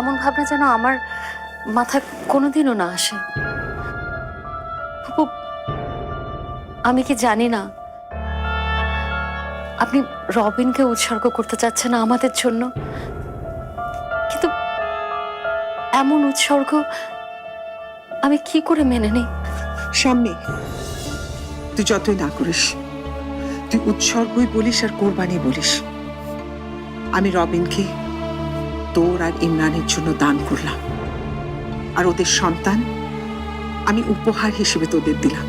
এমন ভাবনা যেন আমার মাথায় কোনোদিনও না আসে। ফুপু, আমি কি জানি না আপনি রবিনকে উৎসর্গ করতে চাচ্ছেন আমাদের জন্য, কিন্তু এমন উৎসর্গ আমি কি করে মেনে নিই? শাম্মী, তুই যতই না করিস, তুই উৎসর্গই বলিস আর কোরবানি বলিস, আমি রবিনকে তোর আর ইমরানের জন্য দান করলাম, আর ওদের সন্তান আমি উপহার হিসেবে তোদের দিলাম।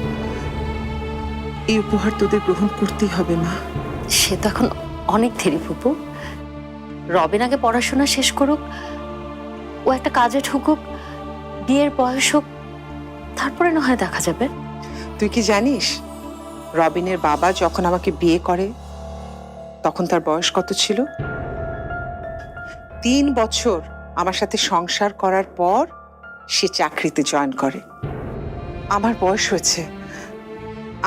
এই উপহার তোদের গ্রহণ করতেই হবে মা। সে তো এখন অনেক দেরি ফুপু। রবিন আগে পড়াশোনা শেষ করুক, ও একটা কাজে ঢুকুক, বিয়ের বয়স হোক, তারপরে না হয় দেখা যাবে। তুই কি জানিস রবিনের বাবা যখন আমাকে বিয়ে করে তখন তার বয়স কত ছিল? 3 বছর আমার সাথে সংসার করার পর সে চাকরিতে জয়েন করে। আমার বয়স হয়েছে,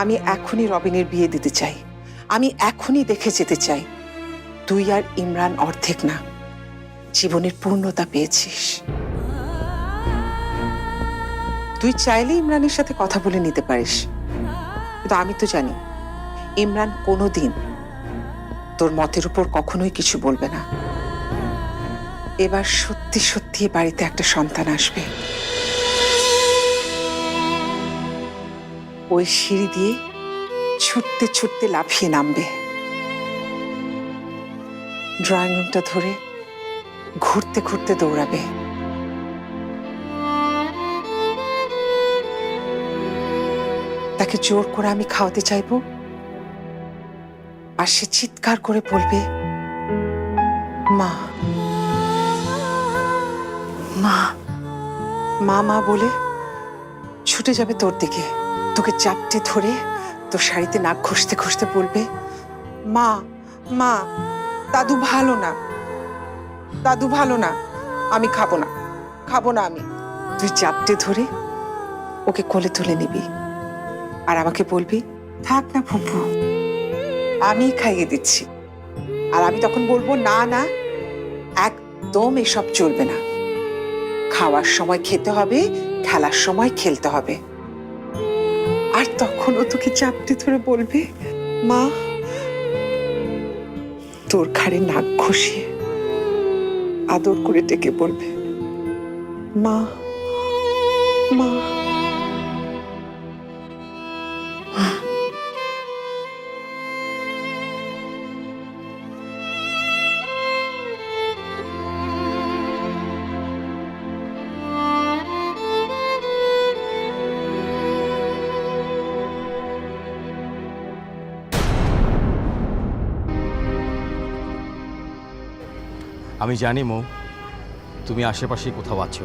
আমি এখনই রবিনের বিয়ে দিতে চাই, আমি এখনই দেখে যেতে চাই। তুই আর ইমরান অর্ধেক না, জীবনের পূর্ণতা পেয়েছিস। তুই চাইলে ইমরানের সাথে কথা বলে নিতে পারিস, কিন্তু আমি তো জানি ইমরান কোনোদিন তোর মতের উপর কখনোই কিছু বলবে না। এবার সত্যি সত্যি বাড়িতে একটা সন্তান আসবে। ওই সিঁড়ি দিয়ে ছুটতে ছুটতে লাফিয়ে নামবে, ড্রয়িং রুমটা ধরে ঘুরতে ঘুরতে দৌড়াবে। তাকে জোর করে আমি খাওয়াতে চাইবো, আর সে চিৎকার করে বলবে মা মা। মা মা বলে ছুটে যাবে তোর দিকে, তোকে চাপটে ধরে তোর শাড়িতে নাক ঘষতে ঘষতে বলবে মা মা, দাদু ভালো না, দাদু ভালো না, আমি খাবো না, খাবো না আমি। তুই চাপটে ধরে ওকে কোলে তুলে নিবি আর আমাকে বলবি থাক না ফুপু, আমি খাইয়ে দিচ্ছি। আর আমি তখন বলবো না না, একদম এসব চলবে না, খাওয়ার সময় খেতে হবে, খেলার সময় খেলতে হবে। আর তখন ও তোকে চাপটে ধরে বলবে মা, তোর ঘাড়ে নাক ঘষিয়ে আদর করে ডেকে বলবে মা মা। আমি জানি মৌ, তুমি আশেপাশে কোথাও আছো।